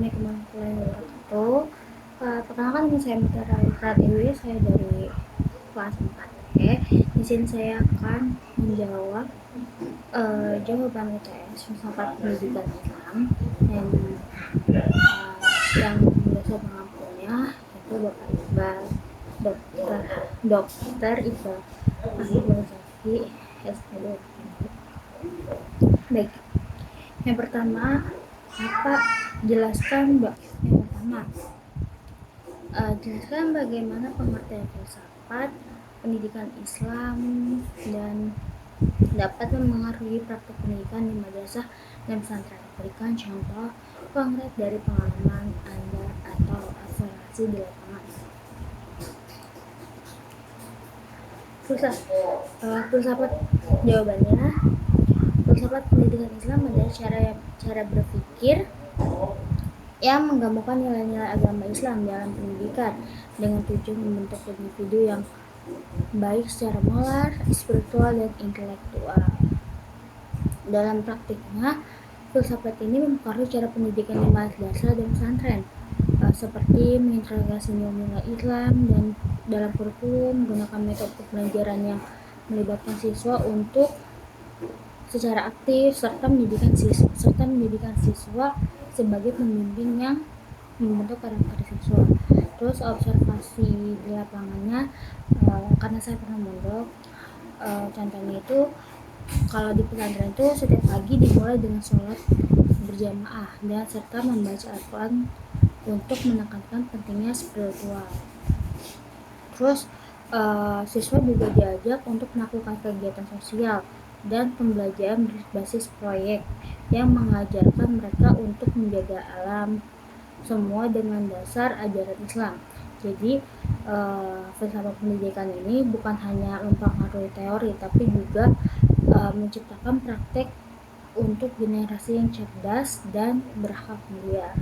Assalamualaikum warahmatullahi wabarakatuh. Perkenalkan nama saya Mutiara Pratiwi, saya dari kelas 4E. Di sini saya akan menjawab jawaban UTS filsafat pendidikan Islam yang dosen pengampunya itu Bapak Iqbal, Dokter Iqbal Ahmad Safi, SPD. Baik, yang pertama jelaskan bagaimana pengertian filsafat pendidikan Islam dan dapat mempengaruhi praktik pendidikan di madrasah dan pesantren. Berikan contoh konkret dari pengalaman Anda atau observasi di lapangan. Filsafat jawabannya, filsafat pendidikan Islam adalah cara berpikir yang menggabungkan nilai-nilai agama Islam dalam pendidikan dengan tujuan membentuk individu yang baik secara moral, spiritual, dan intelektual. Dalam praktiknya, filsafat ini mempengaruhi cara pendidikan di madrasah dan pesantren, seperti mengintegrasi nilai-nilai Islam dan dalam kurikulum, menggunakan metode pembelajaran yang melibatkan siswa untuk secara aktif serta mendidikan siswa sebagai pembimbing yang membentuk karakter siswa. Terus observasi di lapangannya, karena saya pernah mondok, contohnya itu kalau di pesantren itu setiap pagi dimulai dengan sholat berjamaah dan serta membaca Al-Quran untuk menekankan pentingnya spiritual. Terus siswa juga diajak untuk melakukan kegiatan sosial dan pembelajaran berbasis proyek yang mengajarkan mereka untuk menjaga alam, semua dengan dasar ajaran Islam. Jadi filsafat pendidikan ini bukan hanya mempengaruhi teori, tapi juga menciptakan praktek untuk generasi yang cerdas dan berakhlak mulia.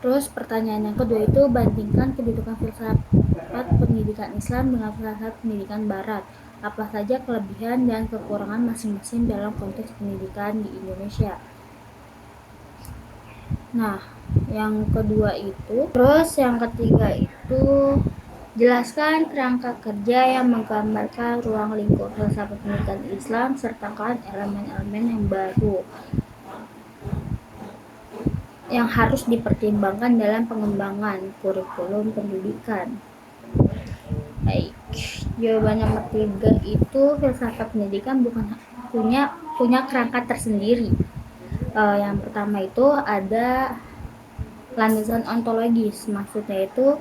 Terus pertanyaan yang kedua itu, bandingkan kedudukan filsafat pendidikan Islam dengan filsafat pendidikan Barat. Apa saja kelebihan dan kekurangan masing-masing dalam konteks pendidikan di Indonesia? Nah, yang kedua itu. Terus yang ketiga itu, jelaskan kerangka kerja yang menggambarkan ruang lingkup filsafat pendidikan Islam, sertakan elemen-elemen yang baru yang harus dipertimbangkan dalam pengembangan kurikulum pendidikan. Baik, jawaban nomor 3 itu, filsafat pendidikan bukan punya kerangka tersendiri. Yang pertama itu ada landasan ontologis, maksudnya itu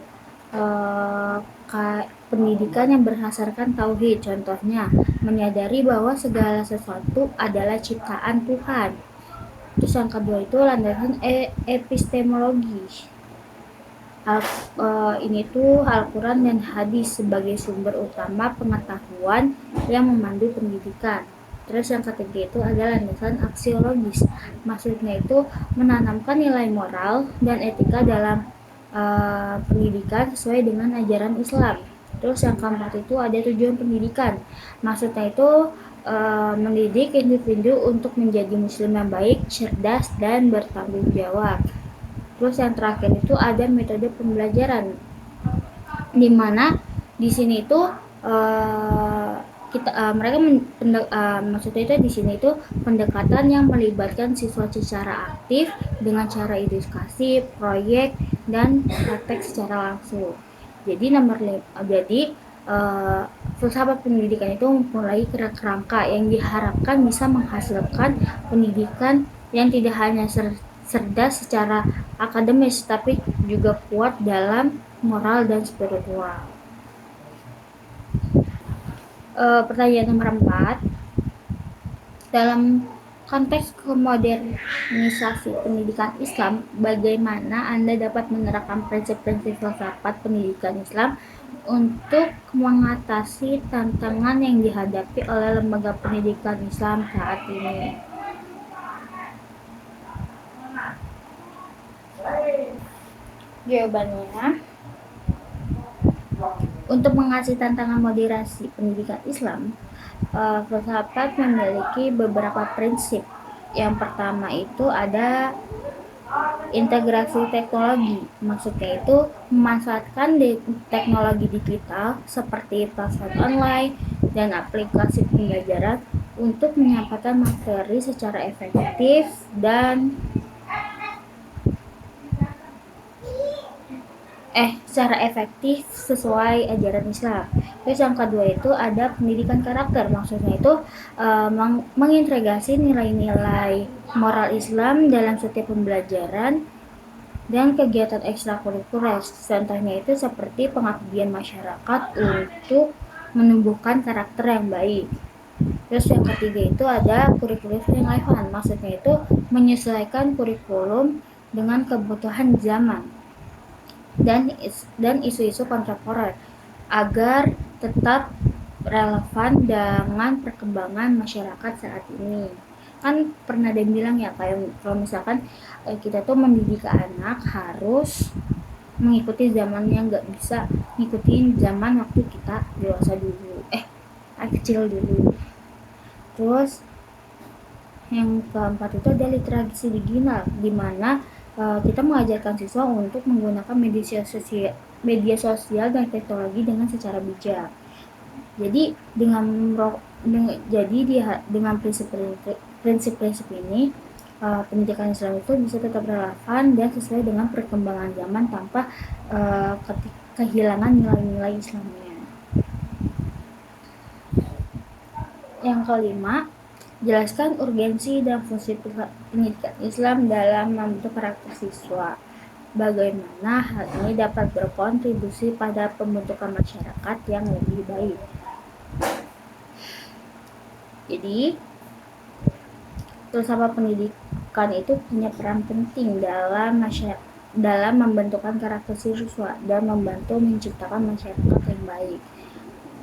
pendidikan yang berdasarkan tauhid, contohnya menyadari bahwa segala sesuatu adalah ciptaan Tuhan. Terus yang kedua itu landasan epistemologi. Ini tuh Al-Quran dan hadis sebagai sumber utama pengetahuan yang memandu pendidikan. Terus yang ketiga itu adalah landasan aksiologis, maksudnya itu menanamkan nilai moral dan etika dalam pendidikan sesuai dengan ajaran Islam. Terus yang keempat itu ada tujuan pendidikan, maksudnya itu mendidik individu untuk menjadi muslim yang baik, cerdas, dan bertanggung jawab. Terus yang terakhir itu ada metode pembelajaran, di mana di sini itu maksudnya itu di sini itu pendekatan yang melibatkan siswa secara aktif dengan cara edukasi, proyek, dan praktek secara langsung. Jadi filsafat pendidikan itu memulai kerangka yang diharapkan bisa menghasilkan pendidikan yang tidak hanya cerdas secara akademis, tapi juga kuat dalam moral dan spiritual. Pertanyaan nomor 4, dalam konteks kemodernisasi pendidikan Islam, bagaimana Anda dapat menerapkan prinsip-prinsip filsafat pendidikan Islam untuk mengatasi tantangan yang dihadapi oleh lembaga pendidikan Islam saat ini? Jawabannya, untuk mengatasi tantangan moderasi pendidikan Islam, filsafat memiliki beberapa prinsip Yang pertama itu ada integrasi teknologi. Maksudnya itu memanfaatkan teknologi digital seperti platform online dan aplikasi pembelajaran untuk menyampaikan materi secara efektif dan secara efektif sesuai ajaran Islam. Terus yang kedua itu ada pendidikan karakter, maksudnya itu mengintegrasi nilai-nilai moral Islam dalam setiap pembelajaran dan kegiatan ekstrakurikuler. Contohnya itu seperti pengabdian masyarakat untuk menumbuhkan karakter yang baik. Terus yang ketiga itu ada kurikulum yang relevan, maksudnya itu menyesuaikan kurikulum dengan kebutuhan zaman dan isu-isu kontemporer agar tetap relevan dengan perkembangan masyarakat saat ini. Kan pernah ada yang bilang ya, kayak kalau misalkan kita tuh mendidik anak harus mengikuti zamannya, nggak bisa ngikutin zaman waktu kita dewasa dulu, kecil dulu. Terus yang keempat itu ada literasi digital, di mana kita mengajarkan siswa untuk menggunakan media sosial dan teknologi dengan secara bijak. Jadi dengan prinsip-prinsip ini pendidikan Islam itu bisa tetap relevan dan sesuai dengan perkembangan zaman tanpa kehilangan nilai-nilai Islamnya. Yang kelima, jelaskan urgensi dan fungsi pendidikan Islam dalam membentuk karakter siswa. Bagaimana hal ini dapat berkontribusi pada pembentukan masyarakat yang lebih baik. Jadi, filsafat pendidikan itu punya peran penting dalam membentukkan karakter siswa dan membantu menciptakan masyarakat yang baik.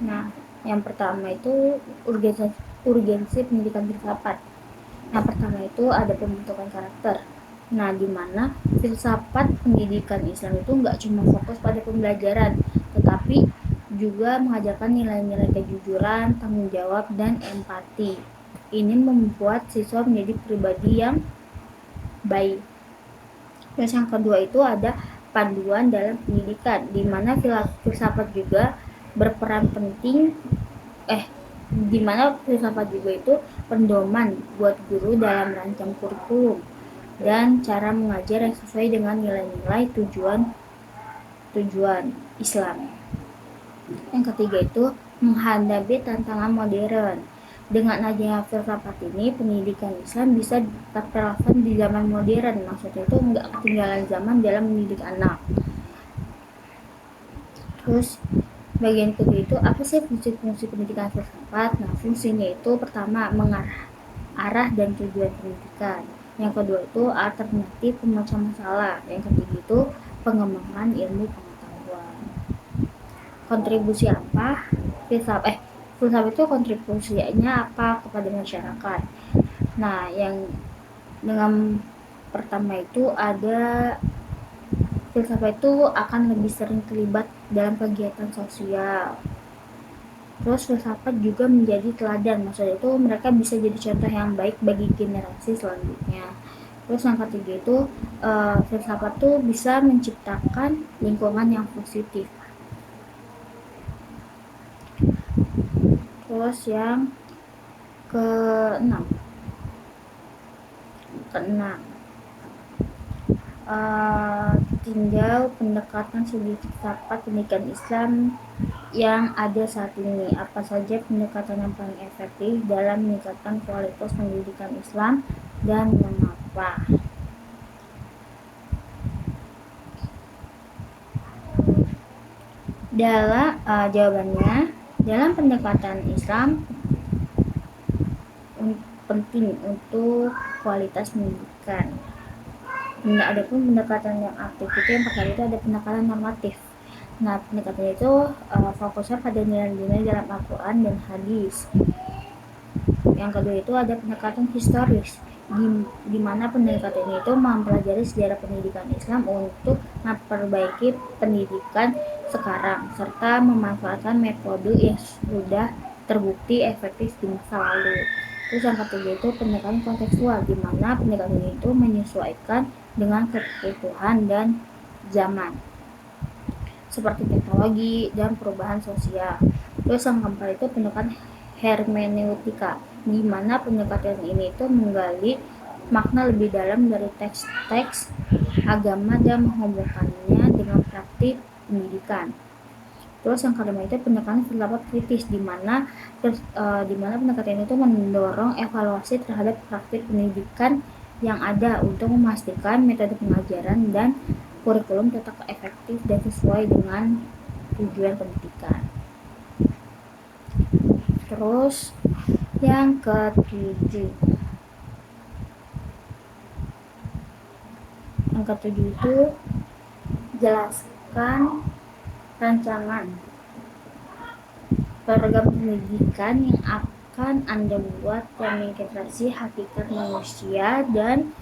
Nah, yang pertama itu urgensi pendidikan filsafat. Yang pertama itu ada pembentukan karakter. Nah, di mana filsafat pendidikan Islam itu nggak cuma fokus pada pembelajaran, tetapi juga mengajarkan nilai-nilai kejujuran, tanggung jawab, dan empati. Ini membuat siswa menjadi pribadi yang baik. Terus yang kedua itu ada panduan dalam pendidikan, di mana filsafat juga berperan penting di mana filsafat juga itu pendoman buat guru dalam merancang kurikulum dan cara mengajar yang sesuai dengan nilai-nilai tujuan Islam. Yang ketiga itu menghadapi tantangan modern. Dengan adanya filsafat ini, pendidikan Islam bisa tetap relevan di zaman modern. Maksudnya itu nggak ketinggalan zaman dalam mendidik anak. Terus bagian kedua itu apa sih fungsi-fungsi pendidikan filsafat? Nah, fungsinya itu pertama mengarah arah dan tujuan pendidikan. Yang kedua itu alternatif pemecah masalah. Yang ketiga itu pengembangan ilmu pengetahuan. Kontribusi apa? Filsafat itu kontribusinya apa kepada masyarakat? Nah, yang dengan pertama itu ada filsafat itu akan lebih sering terlibat dalam kegiatan sosial. Terus filsafat juga menjadi teladan, maksudnya itu mereka bisa jadi contoh yang baik bagi generasi selanjutnya. Terus yang ketiga itu filsafat itu bisa menciptakan lingkungan yang positif. Terus yang keenam tinggal pendekatan segi filsafat pendidikan Islam yang ada saat ini. Apa saja pendekatan yang paling efektif dalam meningkatkan kualitas pendidikan Islam dan mengapa? Jawabannya, dalam pendekatan Islam penting untuk kualitas pendidikan. Adapun pendekatan yang aktif itu yang pertama itu ada pendekatan normatif. Nah, pendekatan itu fokusnya pada nilai-nilai dalam Al-Quran dan hadis. Yang kedua itu ada pendekatan historis, di mana pendekatan itu mempelajari sejarah pendidikan Islam untuk memperbaiki pendidikan sekarang serta memanfaatkan metode yang sudah terbukti efektif di masa lalu. Terus yang ketiga itu pendekatan kontekstual, di mana pendekatan itu menyesuaikan dengan kebutuhan dan zaman, seperti teknologi dan perubahan sosial. Terus yang keempat itu pendekatan hermeneutika, di mana pendekatan ini itu menggali makna lebih dalam dari teks-teks agama dan menghubungkannya dengan praktik pendidikan. Terus yang kelima itu pendekatan filsafat kritis, di mana pendekatan itu mendorong evaluasi terhadap praktik pendidikan yang ada untuk memastikan metode pengajaran dan kurikulum tetap efektif dan sesuai dengan tujuan pendidikan. Terus yang ketujuh itu jelaskan rancangan program pendidikan yang akan Anda buat yang mengintegrasi hakikat manusia dan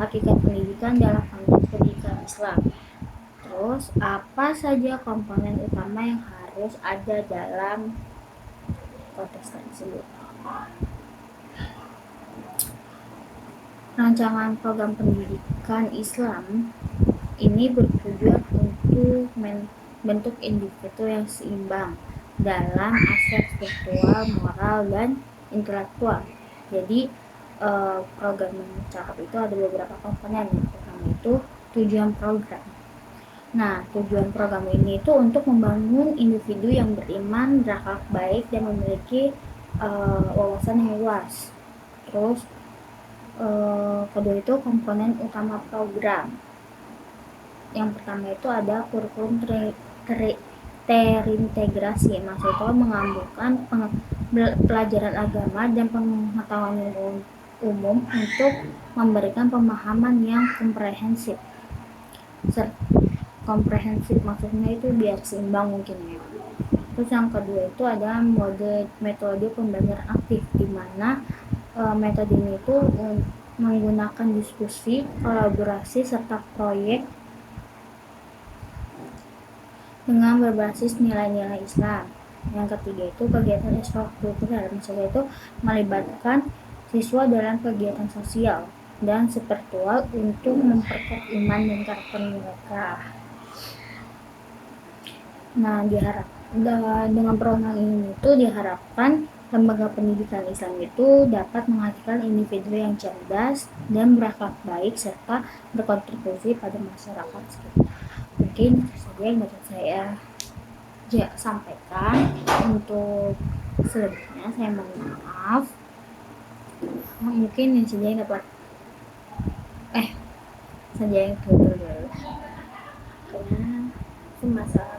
hakikat pendidikan dalam konteks pendidikan Islam. Terus apa saja komponen utama yang harus ada dalam konteks tersebut? Rancangan program pendidikan Islam ini bertujuan untuk membentuk individu yang seimbang dalam aspek spiritual, moral, dan intelektual. Jadi program yang cakep itu ada beberapa komponen. Yang pertama itu tujuan program. Nah, tujuan program ini itu untuk membangun individu yang beriman, berakhlak baik, dan memiliki wawasan yang luas. Terus kedua itu komponen utama program. Yang pertama itu ada kurikulum terintegrasi, maksudnya menggabungkan pelajaran agama dan pengetahuan umum untuk memberikan pemahaman yang komprehensif. Maksudnya itu biar seimbang mungkin ya. Terus yang kedua itu ada metode pembelajaran aktif, di mana metode ini itu menggunakan diskusi, kolaborasi, serta proyek dengan berbasis nilai-nilai Islam. Yang ketiga itu kegiatan ekstrakurikuler, misalnya itu melibatkan siswa dalam kegiatan sosial dan spiritual untuk memperkuat iman dan karakter mereka. Nah, dengan program ini itu diharapkan lembaga pendidikan Islam itu dapat menghasilkan individu yang cerdas dan berakhlak baik serta berkontribusi pada masyarakat sekitar. Mungkin saja yang dapat saya sampaikan. Untuk selebihnya saya mohon maaf. Mungkin yang saja yang dapat saja yang tutur dulu karena masalah